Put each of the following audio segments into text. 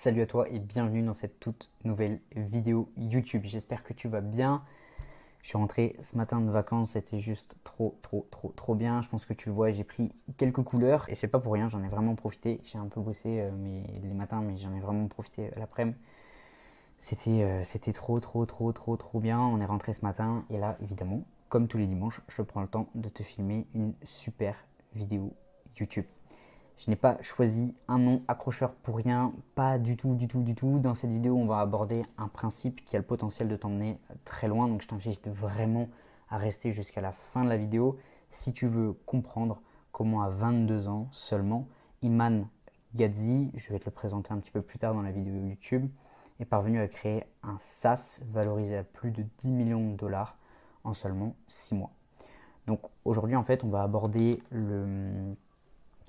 Salut à toi et bienvenue dans cette toute nouvelle vidéo YouTube. J'espère que tu vas bien. Je suis rentré ce matin de vacances, c'était juste trop bien. Je pense que tu le vois, j'ai pris quelques couleurs et c'est pas pour rien, j'en ai vraiment profité. J'ai un peu bossé les matins, mais j'en ai vraiment profité l'après-midi. C'était trop bien. On est rentré ce matin et là, évidemment, comme tous les dimanches, je prends le temps de te filmer une super vidéo YouTube. Je n'ai pas choisi un nom accrocheur pour rien, pas du tout. Dans cette vidéo, on va aborder un principe qui a le potentiel de t'emmener très loin. Donc je t'invite vraiment à rester jusqu'à la fin de la vidéo si tu veux comprendre comment à 22 ans seulement, Iman Gadzhi, je vais te le présenter un petit peu plus tard dans la vidéo YouTube, est parvenu à créer un SaaS valorisé à plus de 10 millions de dollars en seulement 6 mois. Donc aujourd'hui, en fait, on va aborder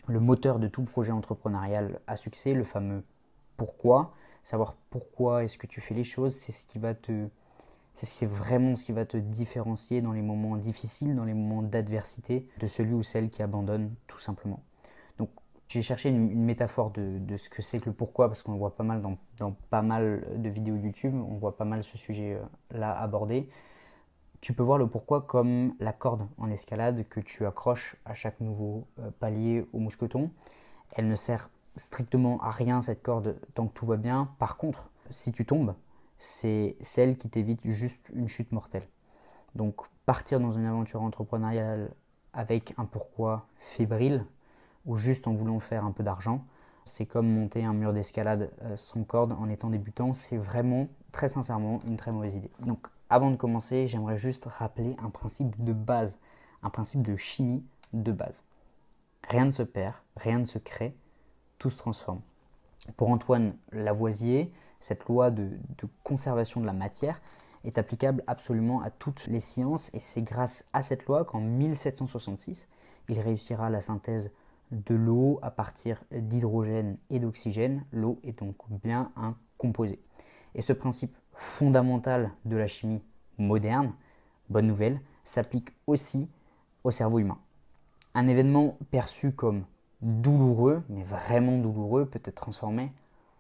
le moteur de tout projet entrepreneurial à succès, le fameux pourquoi. Savoir pourquoi est-ce que tu fais les choses, c'est vraiment ce qui va te différencier dans les moments difficiles, dans les moments d'adversité, de celui ou celle qui abandonne tout simplement. Donc j'ai cherché une métaphore de ce que c'est que le pourquoi, parce qu'on le voit pas mal dans pas mal de vidéos YouTube, on voit pas mal ce sujet-là abordé. Tu peux voir le pourquoi comme la corde en escalade que tu accroches à chaque nouveau palier au mousqueton. Elle ne sert strictement à rien cette corde tant que tout va bien. Par contre, si tu tombes, c'est celle qui t'évite juste une chute mortelle. Donc partir dans une aventure entrepreneuriale avec un pourquoi fébrile ou juste en voulant faire un peu d'argent, c'est comme monter un mur d'escalade sans corde en étant débutant. C'est vraiment, très sincèrement, une très mauvaise idée. Donc avant de commencer, j'aimerais juste rappeler un principe de base, un principe de chimie de base. Rien ne se perd, rien ne se crée, tout se transforme. Pour Antoine Lavoisier, cette loi de conservation de la matière est applicable absolument à toutes les sciences et c'est grâce à cette loi qu'en 1766, il réussira la synthèse de l'eau à partir d'hydrogène et d'oxygène. L'eau est donc bien un composé. Et ce principe fondamental de la chimie moderne, bonne nouvelle, s'applique aussi au cerveau humain. Un événement perçu comme douloureux, mais vraiment douloureux, peut être transformé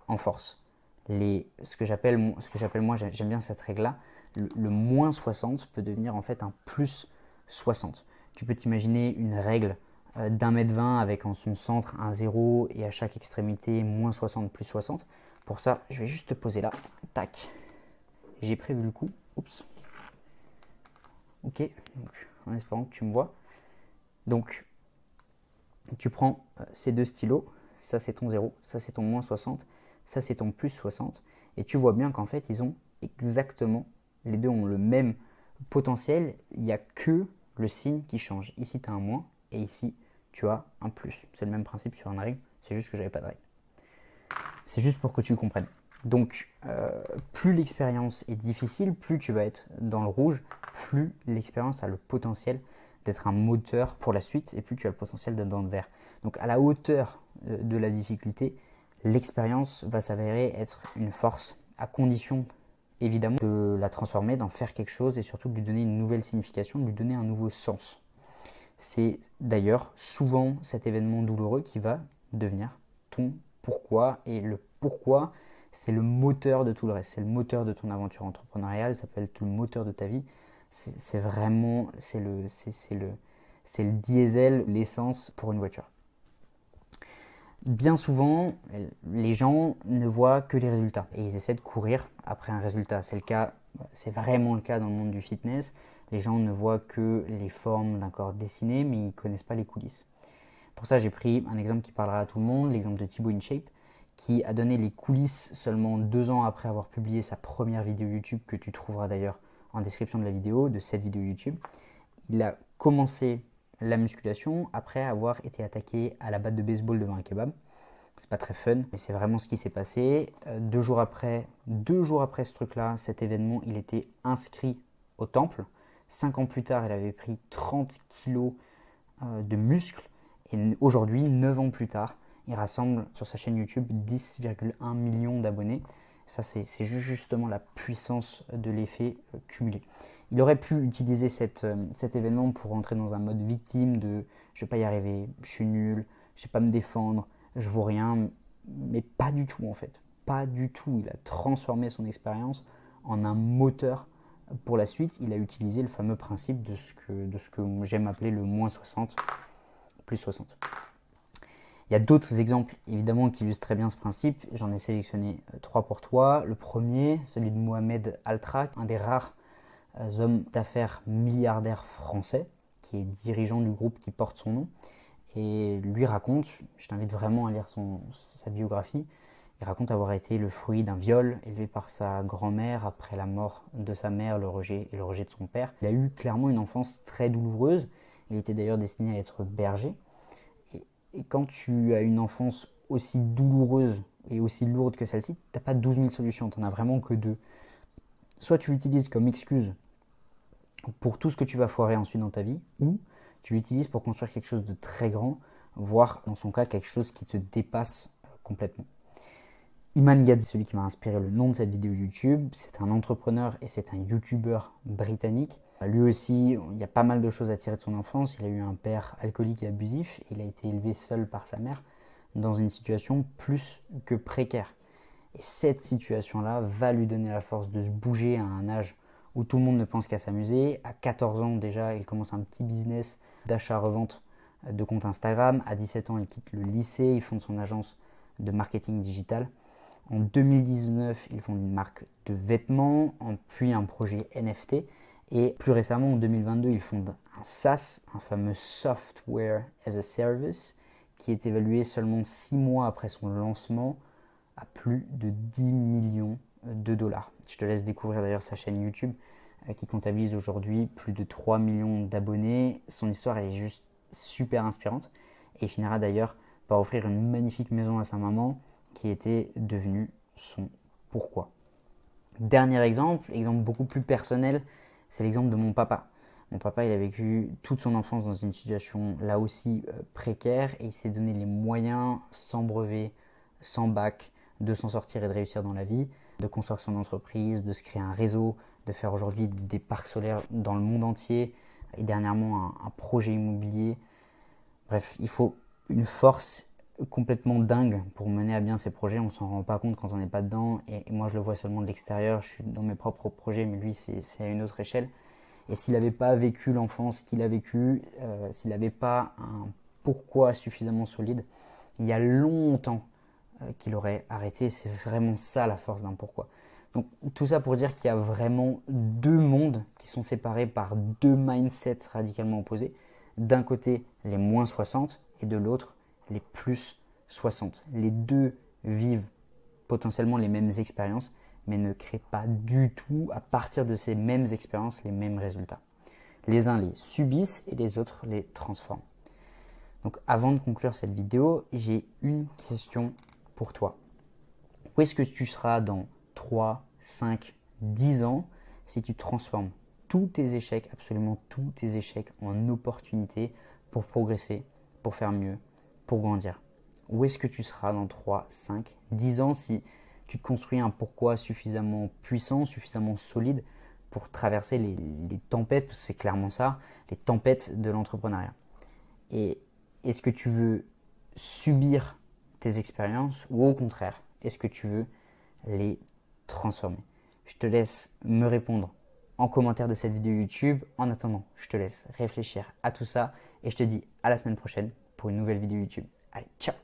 en force. Ce que j'appelle moi, j'aime bien cette règle-là, le moins 60 peut devenir en fait un plus 60. Tu peux t'imaginer une règle d'1,20 m avec en son centre un 0 et à chaque extrémité moins 60 plus 60. Pour ça, je vais juste te poser là. Tac. J'ai prévu le coup. Oups. Ok. Donc, en espérant que tu me vois. Donc, tu prends ces deux stylos. Ça, c'est ton 0. Ça, c'est ton moins 60. Ça, c'est ton plus 60. Et tu vois bien qu'en fait, ils ont exactement, les deux ont le même potentiel. Il n'y a que le signe qui change. Ici, tu as un moins et ici, tu as un plus. C'est le même principe sur une règle. C'est juste que j'avais pas de règle. C'est juste pour que tu comprennes. Donc, plus l'expérience est difficile, plus tu vas être dans le rouge, plus l'expérience a le potentiel d'être un moteur pour la suite, et plus tu as le potentiel d'être dans le vert. Donc, à la hauteur de la difficulté, l'expérience va s'avérer être une force, à condition, évidemment, de la transformer, d'en faire quelque chose, et surtout de lui donner une nouvelle signification, de lui donner un nouveau sens. C'est d'ailleurs souvent cet événement douloureux qui va devenir ton pourquoi. Et le pourquoi, c'est le moteur de tout le reste. C'est le moteur de ton aventure entrepreneuriale, ça peut être le moteur de ta vie. C'est vraiment, c'est le diesel, l'essence pour une voiture. Bien souvent, les gens ne voient que les résultats et ils essaient de courir après un résultat. C'est vraiment le cas dans le monde du fitness. Les gens ne voient que les formes d'un corps dessiné, mais ils ne connaissent pas les coulisses. Pour ça, j'ai pris un exemple qui parlera à tout le monde, l'exemple de Thibaut InShape, qui a donné les coulisses seulement 2 ans après avoir publié sa première vidéo YouTube, que tu trouveras d'ailleurs en description de la vidéo, de cette vidéo YouTube. Il a commencé la musculation après avoir été attaqué à la batte de baseball devant un kebab. C'est pas très fun, mais c'est vraiment ce qui s'est passé. 2 jours après ce truc-là, cet événement, il était inscrit au temple. 5 ans plus tard, il avait pris 30 kilos de muscles. Et aujourd'hui, 9 ans plus tard, il rassemble sur sa chaîne YouTube 10,1 millions d'abonnés. Ça, c'est justement la puissance de l'effet cumulé. Il aurait pu utiliser cet événement pour rentrer dans un mode victime de je ne vais pas y arriver, je suis nul, je ne sais pas me défendre, je vaux rien, mais pas du tout en fait. Pas du tout. Il a transformé son expérience en un moteur pour la suite. Il a utilisé le fameux principe de ce que j'aime appeler le moins 60 plus 60. Il y a d'autres exemples évidemment qui illustrent très bien ce principe. J'en ai sélectionné 3 pour toi. Le premier, celui de Mohamed Altra, un des rares hommes d'affaires milliardaires français, qui est dirigeant du groupe qui porte son nom. Et lui raconte, je t'invite vraiment à lire sa biographie, il raconte avoir été le fruit d'un viol élevé par sa grand-mère après la mort de sa mère, le rejet et le rejet de son père. Il a eu clairement une enfance très douloureuse. Il était d'ailleurs destiné à être berger. Et quand tu as une enfance aussi douloureuse et aussi lourde que celle-ci, tu n'as pas 12 000 solutions, tu n'en as vraiment que deux. Soit tu l'utilises comme excuse pour tout ce que tu vas foirer ensuite dans ta vie, ou tu l'utilises pour construire quelque chose de très grand, voire dans son cas quelque chose qui te dépasse complètement. Iman Gadzhi, celui qui m'a inspiré le nom de cette vidéo YouTube, c'est un entrepreneur et c'est un YouTuber britannique. Lui aussi, il y a pas mal de choses à tirer de son enfance. Il a eu un père alcoolique et abusif. Il a été élevé seul par sa mère dans une situation plus que précaire. Et cette situation-là va lui donner la force de se bouger à un âge où tout le monde ne pense qu'à s'amuser. À 14 ans déjà, il commence un petit business d'achat-revente de compte Instagram. À 17 ans, il quitte le lycée, il fonde son agence de marketing digital. En 2019, ils font une marque de vêtements, puis un projet NFT. Et plus récemment, en 2022, ils fondent un SaaS, un fameux Software as a Service, qui est évalué seulement 6 mois après son lancement à plus de 10 millions de dollars. Je te laisse découvrir d'ailleurs sa chaîne YouTube qui comptabilise aujourd'hui plus de 3 millions d'abonnés. Son histoire est juste super inspirante. Et il finira d'ailleurs par offrir une magnifique maison à sa maman qui était devenu son pourquoi. Dernier exemple beaucoup plus personnel, c'est l'exemple de mon papa. Mon papa, il a vécu toute son enfance dans une situation là aussi précaire et il s'est donné les moyens, sans brevet, sans bac, de s'en sortir et de réussir dans la vie, de construire son entreprise, de se créer un réseau, de faire aujourd'hui des parcs solaires dans le monde entier et dernièrement un projet immobilier. Bref, il faut une force complètement dingue pour mener à bien ces projets. On s'en rend pas compte quand on n'est pas dedans. Et moi, je le vois seulement de l'extérieur. Je suis dans mes propres projets, mais lui, c'est à une autre échelle. Et s'il n'avait pas vécu l'enfance qu'il a vécue, s'il n'avait pas un pourquoi suffisamment solide, il y a longtemps qu'il aurait arrêté. C'est vraiment ça la force d'un pourquoi. Donc tout ça pour dire qu'il y a vraiment deux mondes qui sont séparés par deux mindsets radicalement opposés. D'un côté, les moins 60 et de l'autre, les plus 60. Les deux vivent potentiellement les mêmes expériences, mais ne créent pas du tout, à partir de ces mêmes expériences, les mêmes résultats. Les uns les subissent et les autres les transforment. Donc avant de conclure cette vidéo, j'ai une question pour toi. Où est-ce que tu seras dans 3, 5, 10 ans si tu transformes tous tes échecs, absolument tous tes échecs, en opportunités pour progresser, pour faire mieux, pour grandir? Où est-ce que tu seras dans 3, 5, 10 ans si tu te construis un pourquoi suffisamment puissant, suffisamment solide pour traverser les tempêtes, parce que c'est clairement ça, les tempêtes de l'entrepreneuriat? Et est-ce que tu veux subir tes expériences ou au contraire, est-ce que tu veux les transformer? Je te laisse me répondre en commentaire de cette vidéo YouTube. En attendant, je te laisse réfléchir à tout ça et je te dis à la semaine prochaine pour une nouvelle vidéo YouTube. Allez, ciao!